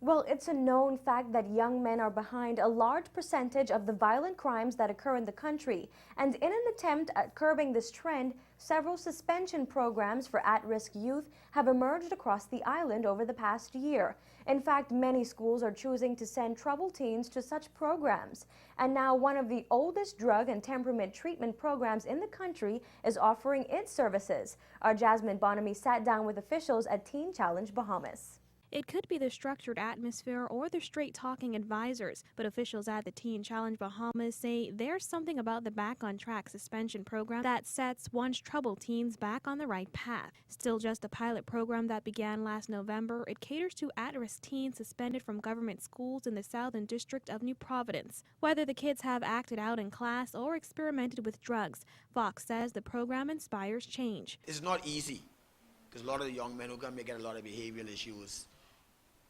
Well, it's a known fact that young men are behind a large percentage of the violent crimes that occur in the country. And in an attempt at curbing this trend, several suspension programs for at-risk youth have emerged across the island over the past year. In fact, many schools are choosing to send troubled teens to such programs. And now one of the oldest drug and temperament treatment programs in the country is offering its services. Our Jasmine Bonamy sat down with officials at Teen Challenge Bahamas. It could be the structured atmosphere or the straight-talking advisors, but officials at the Teen Challenge Bahamas say there's something about the Back on Track suspension program that sets once troubled teens back on the right path. Still just a pilot program that began last November, it caters to at-risk teens suspended from government schools in the Southern District of New Providence. Whether the kids have acted out in class or experimented with drugs, Fox says the program inspires change. It's not easy, because a lot of the young men who come may get a lot of behavioral issues.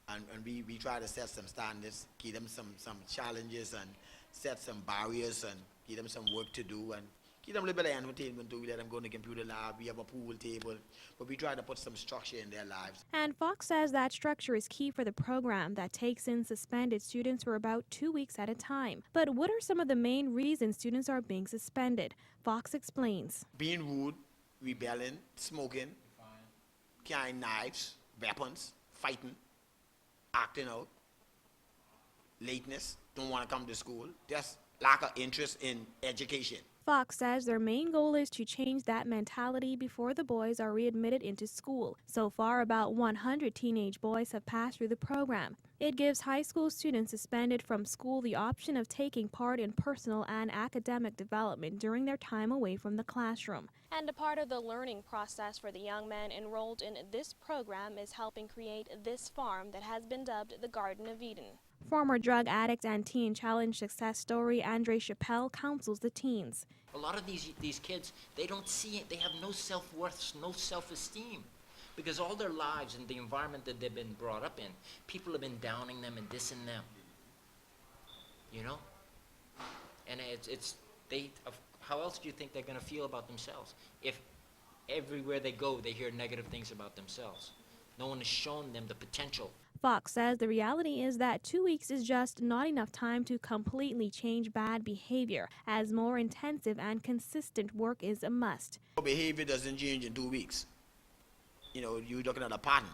And we try to set some standards, give them some challenges and set some barriers and give them some work to do and give them a little bit of entertainment too. We let them go in the computer lab, we have a pool table, but we try to put some structure in their lives. And Fox says that structure is key for the program that takes in suspended students for about 2 weeks at a time. But what are some of the main reasons students are being suspended? Fox explains. Being rude, rebelling, smoking, carrying knives, weapons, fighting, acting out, lateness, don't want to come to school, just lack of interest in education. Fox says their main goal is to change that mentality before the boys are readmitted into school. So far, about 100 teenage boys have passed through the program. It gives high school students suspended from school the option of taking part in personal and academic development during their time away from the classroom. And a part of the learning process for the young men enrolled in this program is helping create this farm that has been dubbed the Garden of Eden. Former drug addict and Teen Challenge success story Andre Chappelle counsels the teens. A lot of these kids, they don't see it. They have no self-worth, no self-esteem. Because all their lives and the environment that they've been brought up in, people have been downing them and dissing them. You know? And how else do you think they're going to feel about themselves if everywhere they go they hear negative things about themselves? No one has shown them the potential. Fox says the reality is that 2 weeks is just not enough time to completely change bad behavior, as more intensive and consistent work is a must. Behavior doesn't change in 2 weeks. You know, you're looking at a pattern.